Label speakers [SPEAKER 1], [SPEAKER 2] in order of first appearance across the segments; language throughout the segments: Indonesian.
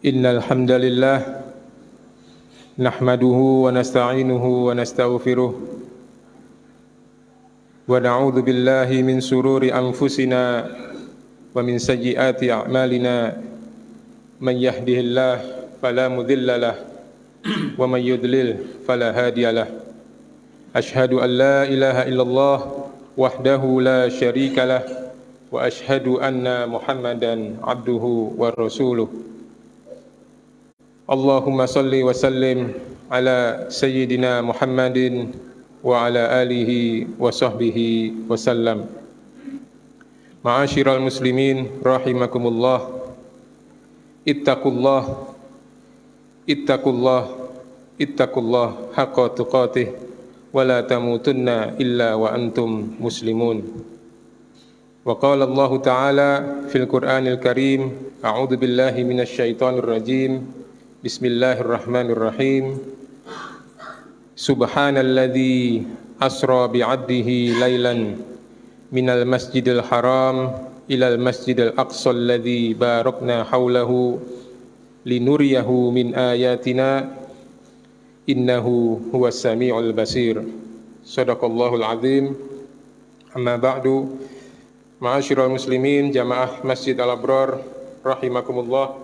[SPEAKER 1] Innal hamdalillah nahmaduhu wa nasta'inuhu wa nastaghfiruh wa na'udzu billahi min sururi anfusina wa min sayyiati a'malina man yahdihillah fala mudilla lah wa man yudlil fala hadiyalah. Ashhadu an la ilaha illallah wahdahu la syarika lah wa ashhadu anna Muhammadan abduhu wa rasuluh. Allahumma salli wa sallim ala sayyidina Muhammadin wa ala alihi wa sahbihi wa sallam. Ma'asyiral muslimin rahimakumullah. Ittaqullah haqqa tuqatih wa la tamutunna illa wa antum muslimun. Wa qala Allah ta'ala fil Qur'anil Karim, a'udzu billahi minasy syaithanir rajim. Bismillahirrahmanirrahim. Subhanalladzi asra bi'abdihi lailan minal masjidil haram ilal masjidil aqsa alladzi barakna haulahu linuriyahu min ayatina innahu huwas samiul basir. Shadaqallahul azim. Amma ba'du. Ma'asyiral muslimin jamaah Masjid Al-Abrar rahimakumullah.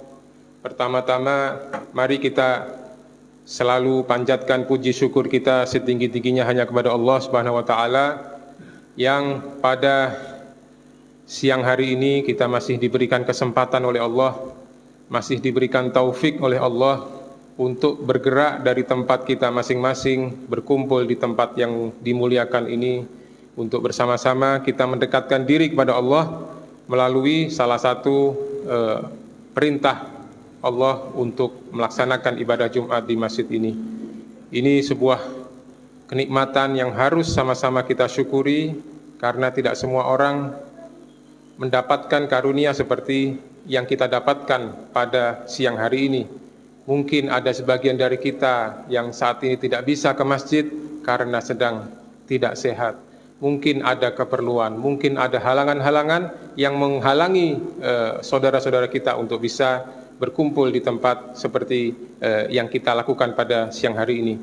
[SPEAKER 1] Pertama-tama mari kita selalu panjatkan puji syukur kita setinggi-tingginya hanya kepada Allah Subhanahu wa taala yang pada siang hari ini kita masih diberikan kesempatan oleh Allah, masih diberikan taufik oleh Allah untuk bergerak dari tempat kita masing-masing, berkumpul di tempat yang dimuliakan ini untuk bersama-sama kita mendekatkan diri kepada Allah melalui salah satu perintah Allah untuk melaksanakan ibadah Jumat di masjid ini. Ini sebuah kenikmatan yang harus sama-sama kita syukuri karena tidak semua orang mendapatkan karunia seperti yang kita dapatkan pada siang hari ini. Mungkin ada sebagian dari kita yang saat ini tidak bisa ke masjid karena sedang tidak sehat. Mungkin ada keperluan, mungkin ada halangan-halangan yang menghalangi saudara-saudara kita untuk bisa berkumpul di tempat seperti yang kita lakukan pada siang hari ini.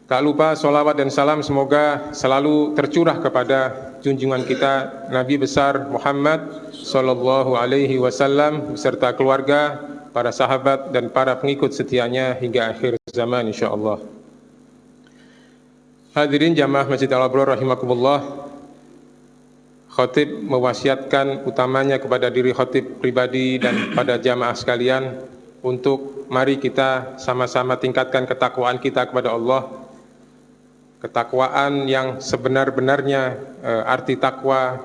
[SPEAKER 1] Tak lupa sholawat dan salam semoga selalu tercurah kepada junjungan kita Nabi besar Muhammad sallallahu alaihi wasallam beserta keluarga, para sahabat dan para pengikut setianya hingga akhir zaman insyaallah. Hadirin jamaah Masjid Al-Abrar rahimakumullah. Khatib mewasiatkan utamanya kepada diri khatib pribadi dan pada jamaah sekalian untuk mari kita sama-sama tingkatkan ketakwaan kita kepada Allah. Ketakwaan yang sebenar-benarnya arti takwa,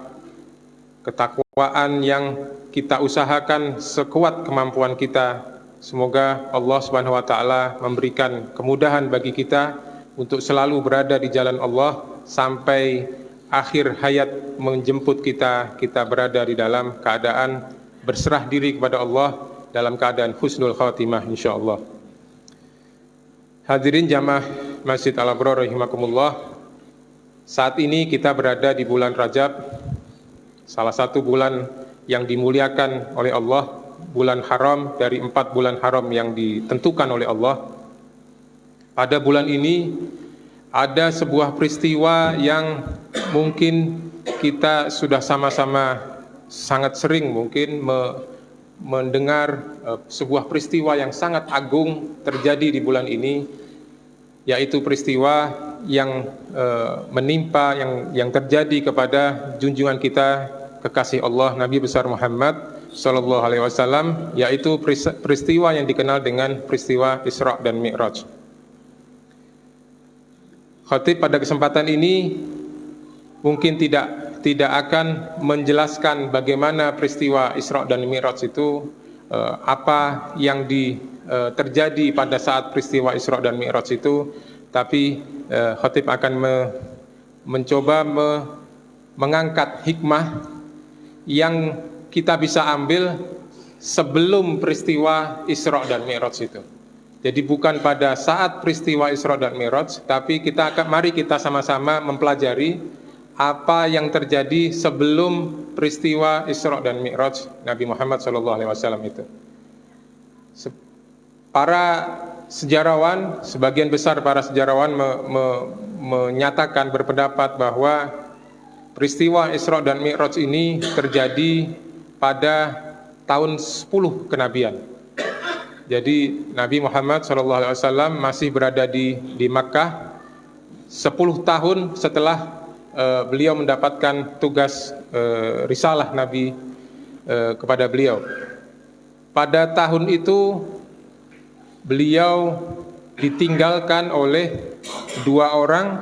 [SPEAKER 1] ketakwaan yang kita usahakan sekuat kemampuan kita. Semoga Allah Subhanahu wa taala memberikan kemudahan bagi kita untuk selalu berada di jalan Allah sampai akhir hayat menjemput kita berada di dalam keadaan berserah diri kepada Allah dalam keadaan husnul khatimah insyaallah. Hadirin jamaah Masjid Al-Abrar rahimakumullah. Saat ini kita berada di bulan Rajab, salah satu bulan yang dimuliakan oleh Allah, bulan haram dari 4 bulan haram yang ditentukan oleh Allah. Pada bulan ini ada sebuah peristiwa yang mungkin kita sudah sama-sama sangat sering mungkin mendengar sebuah peristiwa yang sangat agung terjadi di bulan ini, yaitu peristiwa yang menimpa yang terjadi kepada junjungan kita kekasih Allah Nabi besar Muhammad sallallahu alaihi wasallam, yaitu peristiwa yang dikenal dengan peristiwa Isra dan Mi'raj. Khatib pada kesempatan ini mungkin tidak akan menjelaskan bagaimana peristiwa Isra dan Mi'raj itu, apa yang terjadi pada saat peristiwa Isra dan Mi'raj itu, tapi khatib akan mencoba mengangkat hikmah yang kita bisa ambil sebelum peristiwa Isra dan Mi'raj itu. Jadi bukan pada saat peristiwa Isra dan Mi'raj, tapi mari kita sama-sama mempelajari apa yang terjadi sebelum peristiwa Isra dan Mi'raj Nabi Muhammad SAW itu. Para sejarawan, sebagian besar para sejarawan menyatakan, berpendapat bahwa peristiwa Isra dan Mi'raj ini terjadi pada tahun 10 kenabian. Jadi Nabi Muhammad SAW masih berada di Makkah 10 tahun setelah beliau mendapatkan tugas risalah Nabi kepada beliau. Pada tahun itu beliau ditinggalkan oleh dua orang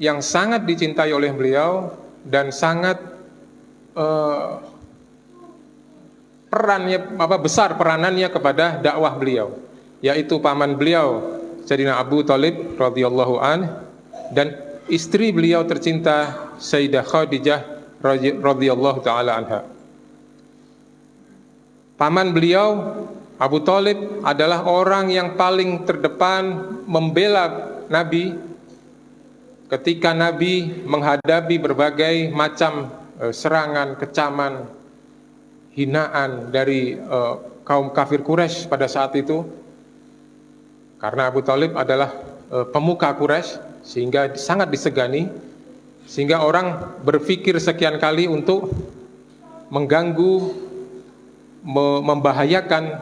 [SPEAKER 1] yang sangat dicintai oleh beliau dan sangat besar peranannya kepada dakwah beliau, yaitu paman beliau Sayyidina Abu Thalib radhiyallahu an dan istri beliau tercinta Sayyidah Khadijah radhiyallahu taala anha. Paman beliau Abu Thalib adalah orang yang paling terdepan membela Nabi ketika Nabi menghadapi berbagai macam serangan, kecaman, hinaan dari kaum kafir Quraisy pada saat itu. Karena Abu Thalib adalah pemuka Quraisy, sehingga sangat disegani, sehingga orang berpikir sekian kali untuk mengganggu, membahayakan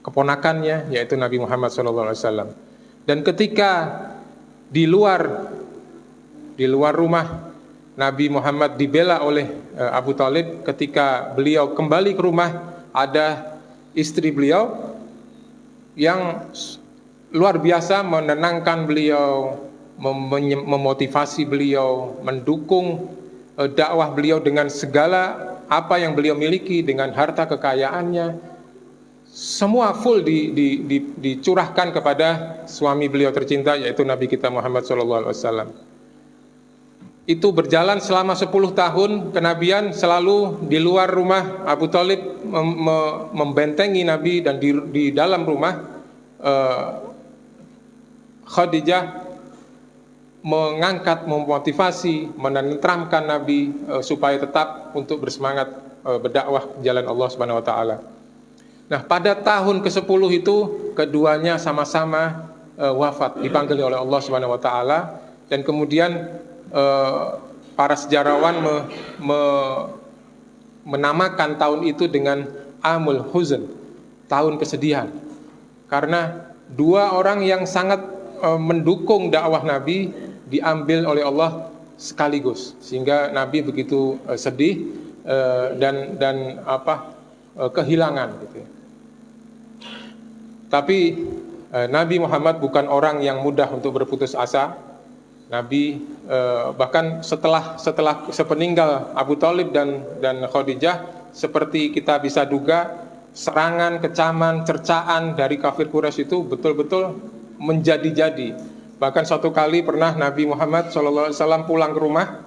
[SPEAKER 1] keponakannya, yaitu Nabi Muhammad SAW. Dan ketika di luar rumah Nabi Muhammad dibela oleh Abu Thalib, ketika beliau kembali ke rumah, ada istri beliau yang luar biasa menenangkan beliau, memotivasi beliau, mendukung dakwah beliau dengan segala apa yang beliau miliki, dengan harta kekayaannya. Semua full dicurahkan kepada suami beliau tercinta, yaitu Nabi kita Muhammad SAW. Itu berjalan selama 10 tahun kenabian, selalu di luar rumah Abu Thalib membentengi Nabi, dan di dalam rumah Khadijah mengangkat, memotivasi, menenteramkan Nabi supaya tetap untuk bersemangat berdakwah jalan Allah Subhanahu wa taala. Nah, pada tahun ke-10 itu keduanya sama-sama wafat, dipanggil oleh Allah Subhanahu wa taala, dan kemudian para sejarawan menamakan tahun itu dengan Amul Huzn, tahun kesedihan, karena dua orang yang sangat mendukung dakwah Nabi diambil oleh Allah sekaligus, sehingga Nabi begitu sedih dan kehilangan gitu. Tapi Nabi Muhammad bukan orang yang mudah untuk berputus asa. Nabi bahkan setelah sepeninggal Abu Thalib dan Khadijah, seperti kita bisa duga, serangan, kecaman, cercaan dari kafir Quraisy itu betul-betul menjadi-jadi. Bahkan suatu kali pernah Nabi Muhammad SAW pulang ke rumah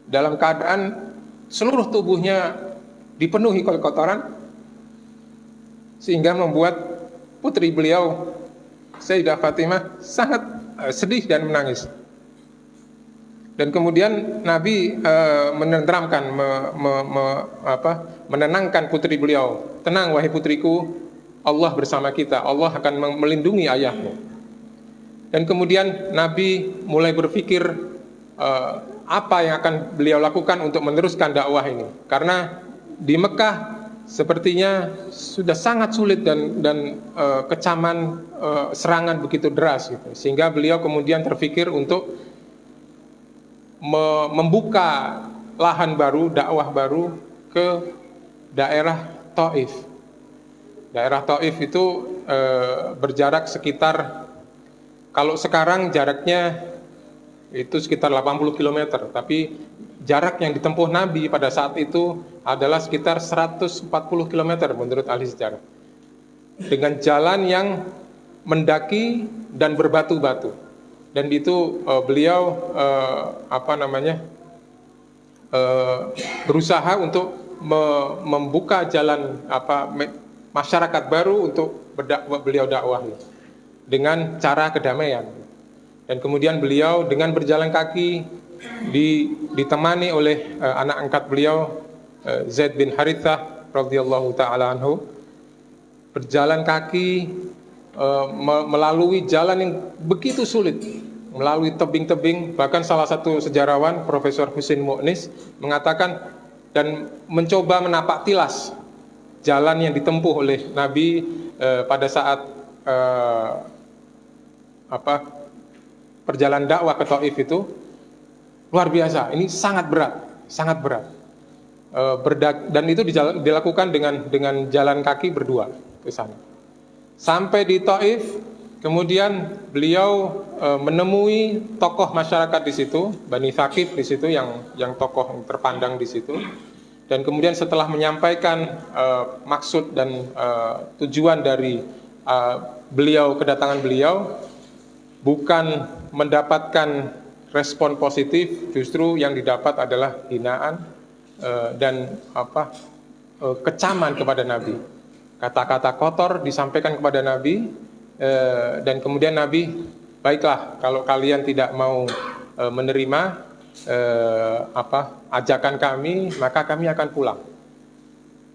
[SPEAKER 1] dalam keadaan seluruh tubuhnya dipenuhi oleh kotoran, sehingga membuat putri beliau Sayyidah Fatimah sangat sedih dan menangis. Dan kemudian Nabi menenteramkan, menenangkan putri beliau. Tenang wahai putriku, Allah bersama kita, Allah akan melindungi ayahmu. Dan kemudian Nabi mulai berpikir apa yang akan beliau lakukan untuk meneruskan dakwah ini. Karena di Mekah sepertinya sudah sangat sulit dan kecaman, serangan begitu deras gitu. Sehingga beliau kemudian terpikir untuk membuka lahan baru, dakwah baru ke daerah Taif. Daerah Taif itu berjarak sekitar, kalau sekarang jaraknya itu sekitar 80 km, tapi jarak yang ditempuh Nabi pada saat itu adalah sekitar 140 km menurut ahli sejarah. Dengan jalan yang mendaki dan berbatu-batu. Dan itu beliau berusaha untuk membuka jalan masyarakat baru untuk beliau dakwah dengan cara kedamaian. Dan kemudian beliau dengan berjalan kaki ditemani oleh anak angkat beliau Zaid bin Harithah radhiyallahu taala anhu berjalan kaki melalui jalan yang begitu sulit, melalui tebing-tebing. Bahkan salah satu sejarawan, Profesor Husain Mu'nis, mengatakan dan mencoba menapak tilas jalan yang ditempuh oleh Nabi pada saat perjalanan dakwah ke Taif itu luar biasa. Ini sangat berat, sangat berat. Dan itu dilakukan dengan jalan kaki berdua ke sana. Sampai di Taif, kemudian beliau menemui tokoh masyarakat di situ, Bani Thaqif di situ, yang tokoh yang terpandang di situ. Dan kemudian setelah menyampaikan maksud dan tujuan dari kedatangan beliau, bukan mendapatkan respon positif, justru yang didapat adalah hinaan dan kecaman kepada Nabi. Kata-kata kotor disampaikan kepada Nabi, dan kemudian Nabi, baiklah kalau kalian tidak mau menerima ajakan kami, maka kami akan pulang.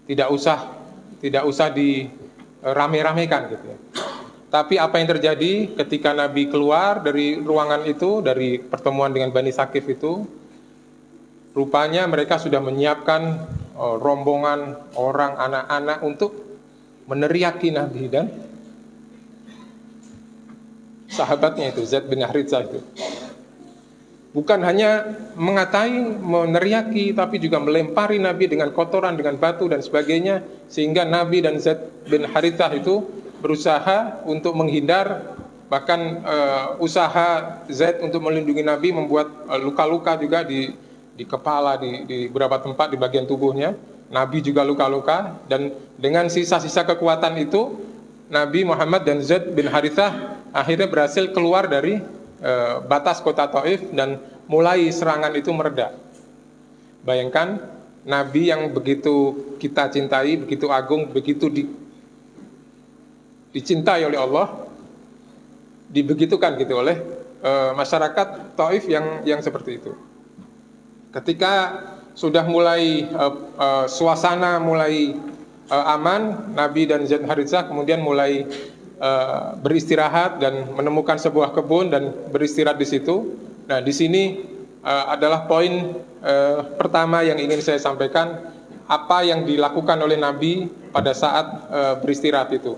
[SPEAKER 1] Tidak usah dirame-ramekan gitu ya. Tapi apa yang terjadi ketika Nabi keluar dari ruangan itu, dari pertemuan dengan Bani Thaqif itu, rupanya mereka sudah menyiapkan rombongan orang, anak-anak untuk meneriaki Nabi dan sahabatnya itu, Zaid bin Haritsah itu. Bukan hanya meneriaki, tapi juga melempari Nabi dengan kotoran, dengan batu dan sebagainya, sehingga Nabi dan Zaid bin Haritsah itu berusaha untuk menghindar. Bahkan usaha Zaid untuk melindungi Nabi membuat luka-luka juga di kepala, di beberapa tempat di bagian tubuhnya. Nabi juga luka-luka, dan dengan sisa-sisa kekuatan itu Nabi Muhammad dan Zaid bin Haritsah akhirnya berhasil keluar dari batas kota Taif dan mulai serangan itu mereda. Bayangkan Nabi yang begitu kita cintai, begitu agung, begitu dicintai oleh Allah, dibegitukan gitu oleh masyarakat Taif yang seperti itu. Ketika sudah mulai suasana mulai aman, Nabi dan Zaid Haritsah kemudian mulai beristirahat dan menemukan sebuah kebun dan beristirahat di situ. Nah, di sini adalah poin pertama yang ingin saya sampaikan, apa yang dilakukan oleh Nabi pada saat beristirahat itu.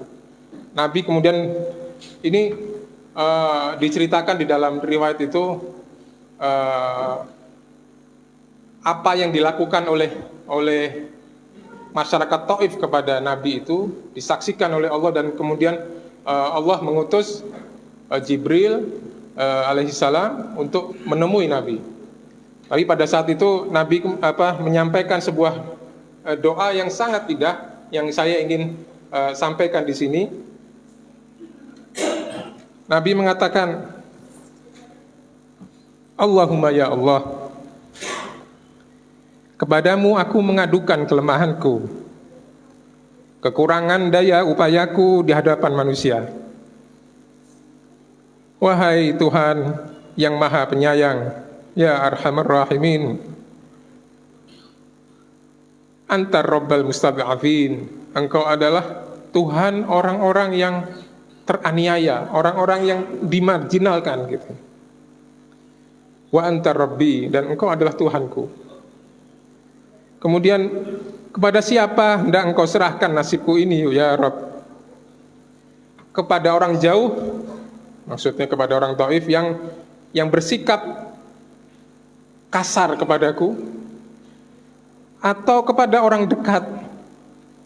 [SPEAKER 1] Nabi kemudian ini diceritakan di dalam riwayat itu apa yang dilakukan oleh masyarakat Taif kepada Nabi itu disaksikan oleh Allah, dan kemudian Allah mengutus Jibril alaihissalam untuk menemui Nabi. Tapi pada saat itu Nabi menyampaikan sebuah doa yang sangat indah yang saya ingin sampaikan di sini. Nabi mengatakan, Allahumma ya Allah, kepadamu aku mengadukan kelemahanku, kekurangan daya upayaku di hadapan manusia. Wahai Tuhan yang Maha Penyayang, ya Arhamar Rahimin, Antar Rabbal Mustad'afin, Engkau adalah Tuhan orang-orang yang teraniaya, orang-orang yang dimarginalkan gitu. Wa Antar Rabbi, dan Engkau adalah Tuhanku. Kemudian, kepada siapa hendak Engkau serahkan nasibku ini ya Rabb? Kepada orang jauh, maksudnya kepada orang Taif yang bersikap kasar kepadaku, atau kepada orang dekat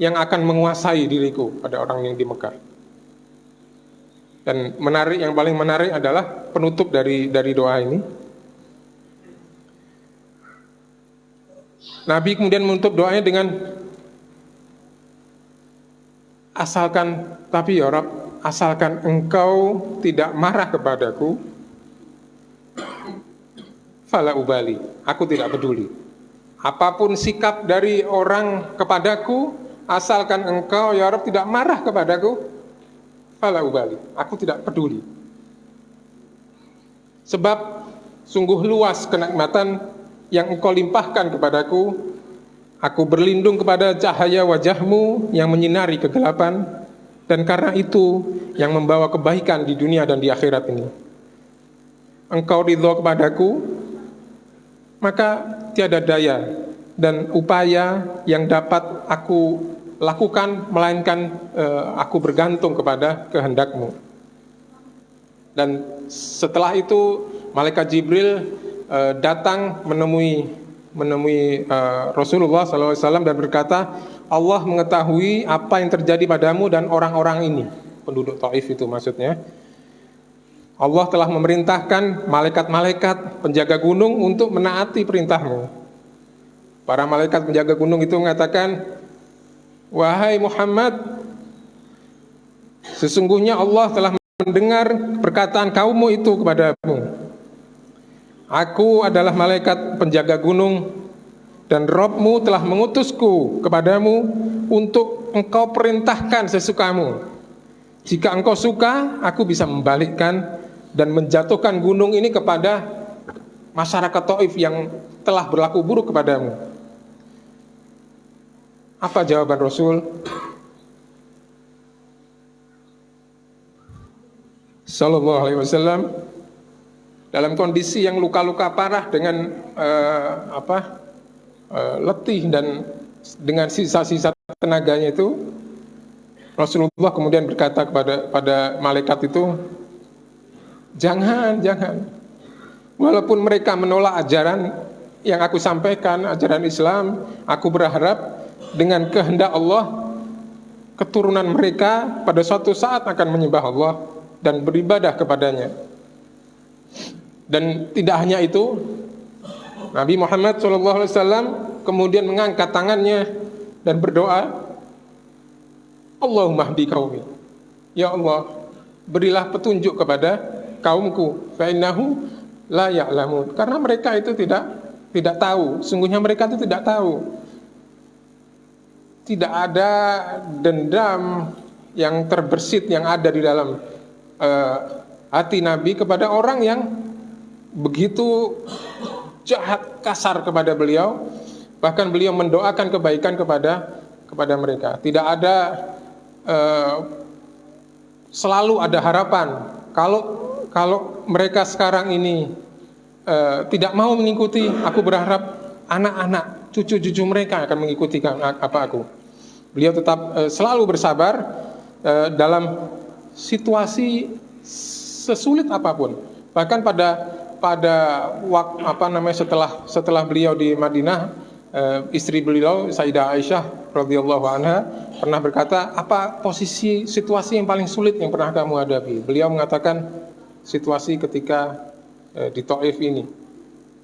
[SPEAKER 1] yang akan menguasai diriku, pada orang yang di Mekah. Dan yang paling menarik adalah penutup dari doa ini. Nabi kemudian menutup doanya dengan tapi ya Rabb, asalkan Engkau tidak marah kepadaku, fala ubali, aku tidak peduli. Apapun sikap dari orang kepadaku, asalkan Engkau ya Rabb tidak marah kepadaku, fala ubali, aku tidak peduli. Sebab sungguh luas kenikmatan yang Engkau limpahkan kepadaku, Aku berlindung kepada cahaya wajahmu yang menyinari kegelapan, dan karena itu yang membawa kebaikan di dunia dan di akhirat ini. Engkau ridho kepadaku, maka tiada daya dan upaya yang dapat aku lakukan, melainkan aku bergantung kepada kehendakmu. Dan setelah itu malaikat Jibril datang menemui Rasulullah SAW dan berkata, Allah mengetahui apa yang terjadi padamu dan orang-orang ini, penduduk Taif itu maksudnya. Allah telah memerintahkan malaikat-malaikat penjaga gunung untuk menaati perintahmu. Para malaikat penjaga gunung itu mengatakan, wahai Muhammad, sesungguhnya Allah telah mendengar perkataan kaummu itu kepadamu. Aku adalah malaikat penjaga gunung, dan Rabb-mu telah mengutusku kepadamu untuk engkau perintahkan sesukamu. Jika engkau suka, aku bisa membalikkan dan menjatuhkan gunung ini kepada masyarakat Taif yang telah berlaku buruk kepadamu. Apa jawaban Rasul Sallallahu Alaihi Wasallam? Dalam kondisi yang luka-luka parah dengan letih dan dengan sisa-sisa tenaganya itu, Rasulullah kemudian berkata pada malaikat itu, jangan, walaupun mereka menolak ajaran yang aku sampaikan, ajaran Islam, aku berharap dengan kehendak Allah, keturunan mereka pada suatu saat akan menyembah Allah dan beribadah kepadanya. Dan tidak hanya itu, Nabi Muhammad SAW kemudian mengangkat tangannya dan berdoa, Allahumma hdi qaumi, ya Allah, berilah petunjuk kepada kaumku, fa innahu la ya'lamun, karena mereka itu tidak tahu, sungguhnya mereka itu tidak tahu. Tidak ada dendam yang terbersit yang ada di dalam hati Nabi kepada orang yang begitu jahat, kasar kepada beliau. Bahkan beliau mendoakan kebaikan kepada mereka. Tidak ada selalu ada harapan kalau mereka sekarang ini tidak mau mengikuti, aku berharap anak-anak, cucu-cucu mereka akan mengikuti aku. Beliau tetap selalu bersabar dalam situasi sesulit apapun. Bahkan pada waktu setelah beliau di Madinah, istri beliau Sayyidah Aisyah radhiyallahu anha pernah berkata, apa situasi yang paling sulit yang pernah kamu hadapi? Beliau mengatakan situasi ketika di Taif ini,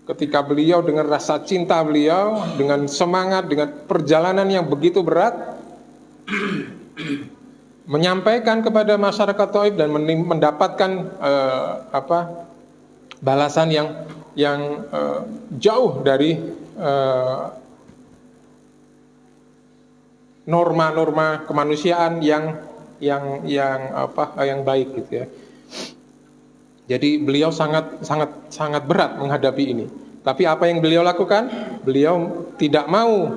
[SPEAKER 1] ketika beliau dengan rasa cinta beliau, dengan semangat, dengan perjalanan yang begitu berat, menyampaikan kepada masyarakat Taif dan mendapatkan balasan yang jauh dari norma-norma kemanusiaan yang baik gitu ya. Jadi beliau sangat berat menghadapi ini. Tapi apa yang beliau lakukan? Beliau tidak mau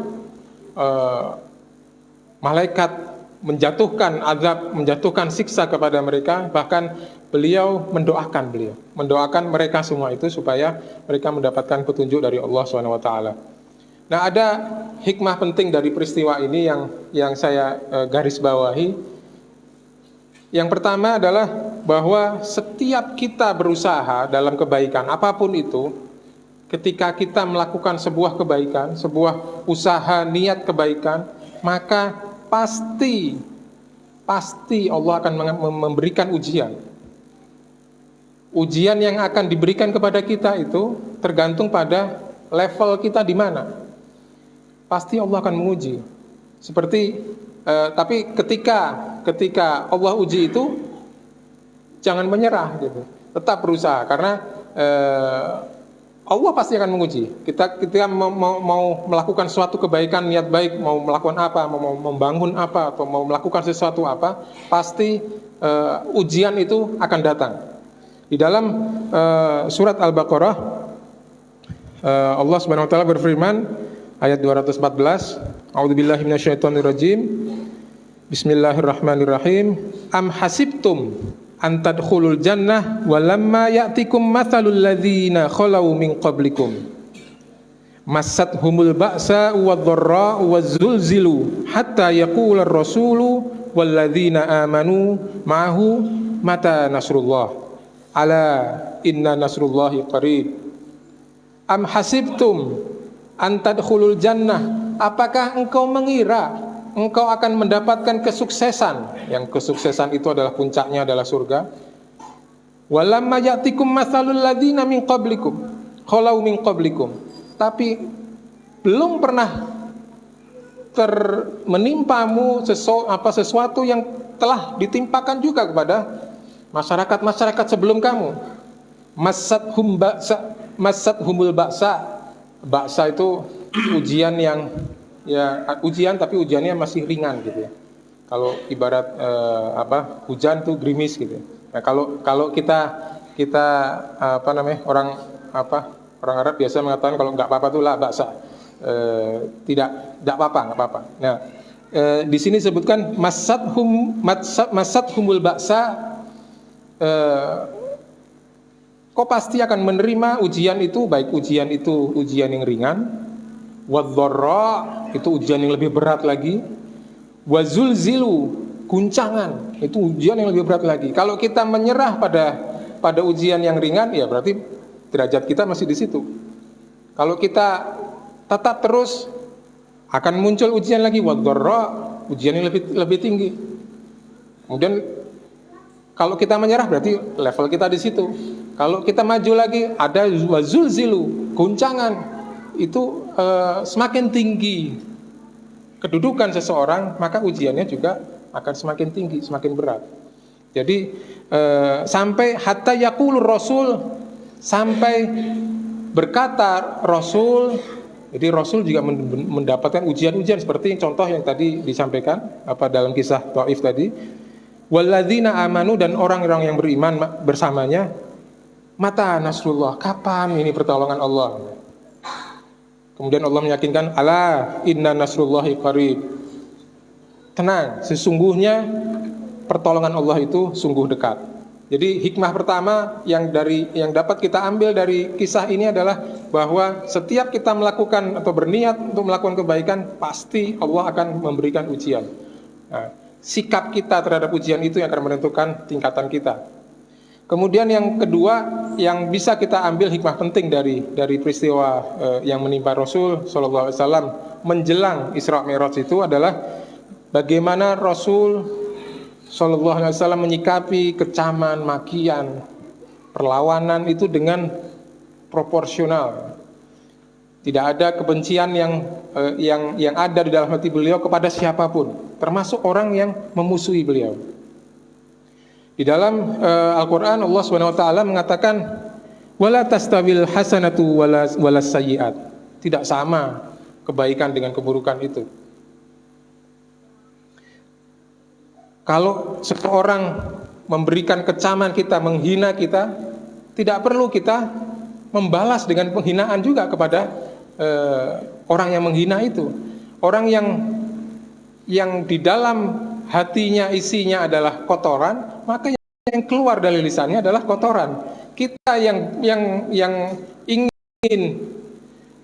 [SPEAKER 1] malaikat menjatuhkan azab, menjatuhkan siksa kepada mereka. Bahkan beliau mendoakan mereka semua itu supaya mereka mendapatkan petunjuk dari Allah SWT. Nah, ada hikmah penting dari peristiwa ini yang saya garis bawahi. Yang pertama adalah bahwa setiap kita berusaha dalam kebaikan apapun itu, ketika kita melakukan sebuah kebaikan, sebuah usaha niat kebaikan, maka pasti Allah akan memberikan ujian. Ujian yang akan diberikan kepada kita itu tergantung pada level kita di mana. Pasti Allah akan menguji. Tapi ketika Allah uji itu, jangan menyerah gitu. Tetap berusaha karena Allah pasti akan menguji. Kita mau melakukan suatu kebaikan, niat baik, mau melakukan apa, mau membangun apa, atau mau melakukan sesuatu apa, pasti ujian itu akan datang. Di dalam surat Al-Baqarah, Allah Subhanahu wa taala berfirman, ayat 214. A'udzubillahi minasyaitonirrajim. Bismillahirrahmanirrahim. Am hasibtum an tadkhulul jannah walamma ya'tikum mathalul ladzina khalau min qablikum massathumul ba'sa wadh-dharra wazulzilu hatta yaqular rasulu walladzina amanu ma'ahu mata nasrullah ala inna nasrullahi qarib. Am hasibtum an tadkhulul jannah, apakah engkau mengira engkau akan mendapatkan kesuksesan, yang kesuksesan itu adalah puncaknya adalah surga. Walamma ya'tikum mathalul ladzina min qablikum khalau min qablikum, tapi belum pernah menimpamu sesuatu yang telah ditimpakan juga kepada masyarakat sebelum kamu. Massathumul ba'sa itu ujian yang ujian tapi ujiannya masih ringan gitu ya. Kalau ibarat hujan tuh gerimis gitu. Nah, kalau kita orang Arab biasa mengatakan kalau nggak apa-apa tuh la baksa. Tidak apa-apa. Nah, di sini sebutkan massathumul baksa, kau pasti akan menerima ujian itu, baik ujian itu ujian yang ringan, wadh-dharra itu ujian yang lebih berat lagi, wazulzilu guncangan itu ujian yang lebih berat lagi. Kalau kita menyerah pada ujian yang ringan, ya berarti derajat kita masih di situ. Kalau kita tetap terus, akan muncul ujian lagi, wadh-dharra, ujian yang lebih tinggi. Kemudian kalau kita menyerah berarti level kita di situ. Kalau kita maju lagi, ada wazulzilu, guncangan, itu semakin tinggi kedudukan seseorang, maka ujiannya juga akan semakin tinggi, semakin berat. Jadi sampai hatta yaqulur rasul, sampai berkata Rasul. Jadi Rasul juga mendapatkan ujian-ujian seperti contoh yang tadi disampaikan dalam kisah Thaif tadi. Walladzina amanu, dan orang-orang yang beriman bersamanya. Mata nasrullah, kapan ini pertolongan Allah? Kemudian Allah meyakinkan, ala inna nasrullahi qarib. Tenang, sesungguhnya pertolongan Allah itu sungguh dekat. Jadi hikmah pertama yang dapat kita ambil dari kisah ini adalah bahwa setiap kita melakukan atau berniat untuk melakukan kebaikan, pasti Allah akan memberikan ujian. Nah, sikap kita terhadap ujian itu yang akan menentukan tingkatan kita. Kemudian yang kedua yang bisa kita ambil hikmah penting dari peristiwa yang menimpa Rasul Sallallahu Alaihi Wasallam menjelang Isra Mi'raj itu adalah bagaimana Rasul Sallallahu Alaihi Wasallam menyikapi kecaman, makian, perlawanan itu dengan proporsional. Tidak ada kebencian yang ada di dalam hati beliau kepada siapapun, termasuk orang yang memusuhi beliau. Di dalam Al-Quran Allah SWT mengatakan wala tastawil hasanatu wala sayyi'at. Tidak sama kebaikan dengan keburukan itu. Kalau seseorang memberikan kecaman kita, menghina kita, tidak perlu kita membalas dengan penghinaan juga kepada orang yang menghina itu. Orang yang di dalam hatinya isinya adalah kotoran, maka yang keluar dari lisannya adalah kotoran. Kita yang ingin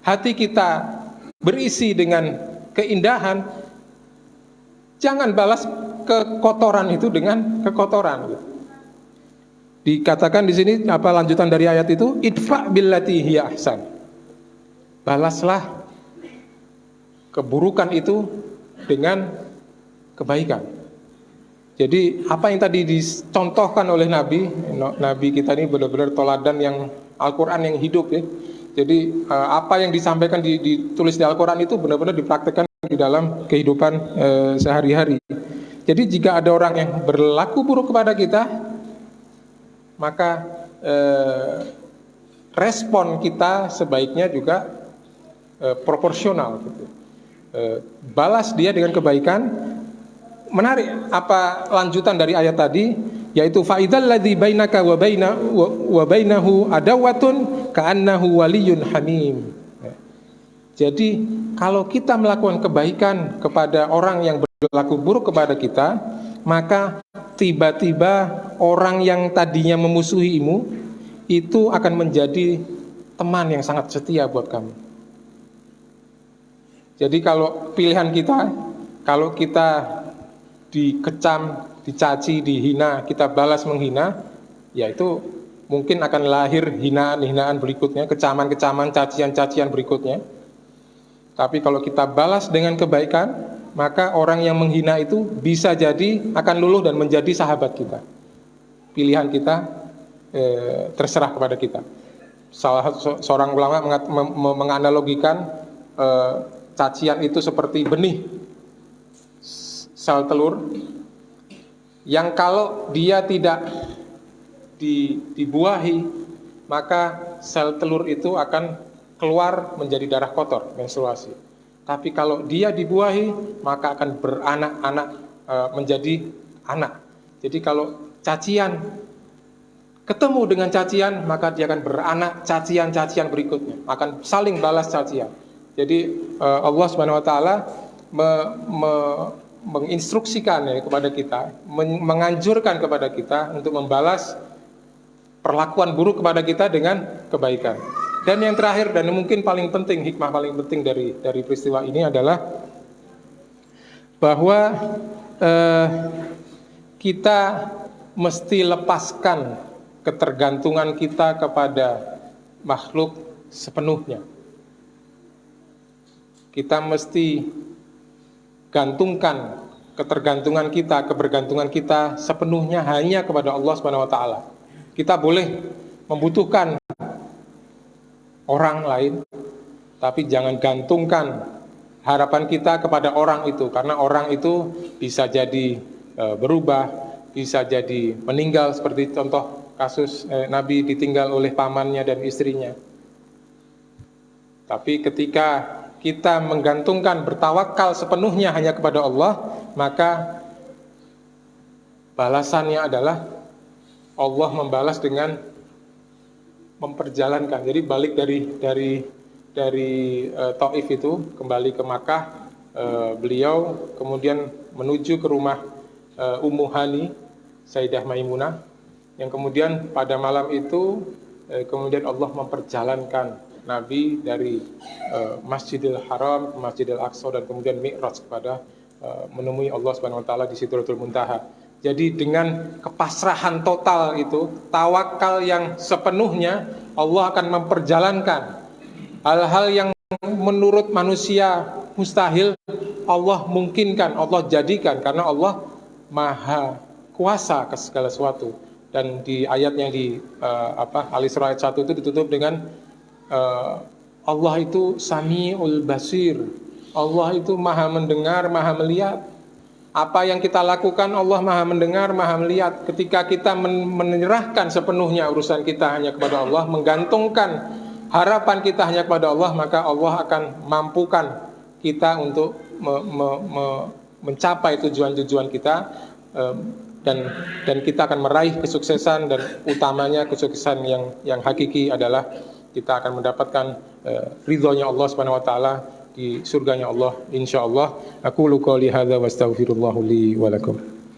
[SPEAKER 1] hati kita berisi dengan keindahan, jangan balas kekotoran itu dengan kekotoran. Dikatakan di sini lanjutan dari ayat itu, idfa billati hiya ahsan. Balaslah keburukan itu dengan kebaikan. Jadi apa yang tadi dicontohkan oleh Nabi kita ini benar-benar teladan yang Al-Quran yang hidup ya. Jadi apa yang disampaikan ditulis di Al-Quran itu benar-benar dipraktikkan di dalam kehidupan sehari-hari. Jadi jika ada orang yang berlaku buruk kepada kita, maka respon kita sebaiknya juga proporsional gitu. Balas dia dengan kebaikan. Menarik apa lanjutan dari ayat tadi, yaitu fa'idzal ladzi bainaka wa bainahu adawatun ka'annahu waliyyun hamim. Jadi kalau kita melakukan kebaikan kepada orang yang berlaku buruk kepada kita, maka tiba-tiba orang yang tadinya memusuhimu itu akan menjadi teman yang sangat setia buat kamu. Jadi kalau pilihan kita, kalau kita dikecam, dicaci, dihina, kita balas menghina, ya itu mungkin akan lahir hinaan-hinaan berikutnya, kecaman-kecaman, cacian-cacian berikutnya. Tapi kalau kita balas dengan kebaikan, maka orang yang menghina itu bisa jadi akan luluh dan menjadi sahabat kita. Pilihan kita terserah kepada kita. Seorang ulama menganalogikan cacian itu seperti benih sel telur yang kalau dia tidak dibuahi, maka sel telur itu akan keluar menjadi darah kotor, menstruasi. Tapi kalau dia dibuahi, maka akan beranak-anak, menjadi anak. Jadi kalau cacian ketemu dengan cacian, maka dia akan beranak cacian-cacian berikutnya, akan saling balas cacian. Jadi Allah Subhanahu wa taala menginstruksikan kepada kita, menganjurkan kepada kita untuk membalas perlakuan buruk kepada kita dengan kebaikan. Dan yang terakhir dan mungkin paling penting, hikmah paling penting dari peristiwa ini adalah bahwa kita mesti lepaskan ketergantungan kita kepada makhluk sepenuhnya. Kita mesti gantungkan ketergantungan kita, kebergantungan kita sepenuhnya hanya kepada Allah Subhanahu wa taala. Kita boleh membutuhkan orang lain, tapi jangan gantungkan harapan kita kepada orang itu, karena orang itu bisa jadi berubah, bisa jadi meninggal, seperti contoh kasus Nabi ditinggal oleh pamannya dan istrinya. Tapi ketika kita menggantungkan, bertawakal sepenuhnya hanya kepada Allah, maka balasannya adalah Allah membalas dengan memperjalankan. Jadi balik dari Taif itu kembali ke Makkah, beliau kemudian menuju ke rumah Ummu Hani, Sayyidah Maimunah, yang kemudian pada malam itu kemudian Allah memperjalankan Nabi dari Masjidil Haram ke Masjidil Aqsa dan kemudian Mi'raj kepada menemui Allah Subhanahu wa taala di Sidratul Muntaha. Jadi dengan kepasrahan total itu, tawakal yang sepenuhnya, Allah akan memperjalankan hal-hal yang menurut manusia mustahil, Allah mungkinkan, Allah jadikan, karena Allah maha kuasa ke segala sesuatu. Dan di ayat yang di Al-Isra ayat 1 itu ditutup dengan Allah itu Sami'ul Basir, Allah itu maha mendengar, maha melihat. Apa yang kita lakukan Allah maha mendengar, maha melihat. Ketika kita menyerahkan sepenuhnya urusan kita hanya kepada Allah, menggantungkan harapan kita hanya kepada Allah, maka Allah akan mampukan kita untuk mencapai tujuan-tujuan kita, dan kita akan meraih kesuksesan, dan utamanya kesuksesan yang hakiki adalah kita akan mendapatkan ridhonya Allah Subhanahu wa taala di surganya Allah insyaallah. Aku qouli hadza wa astaghfirullah li wa lakum.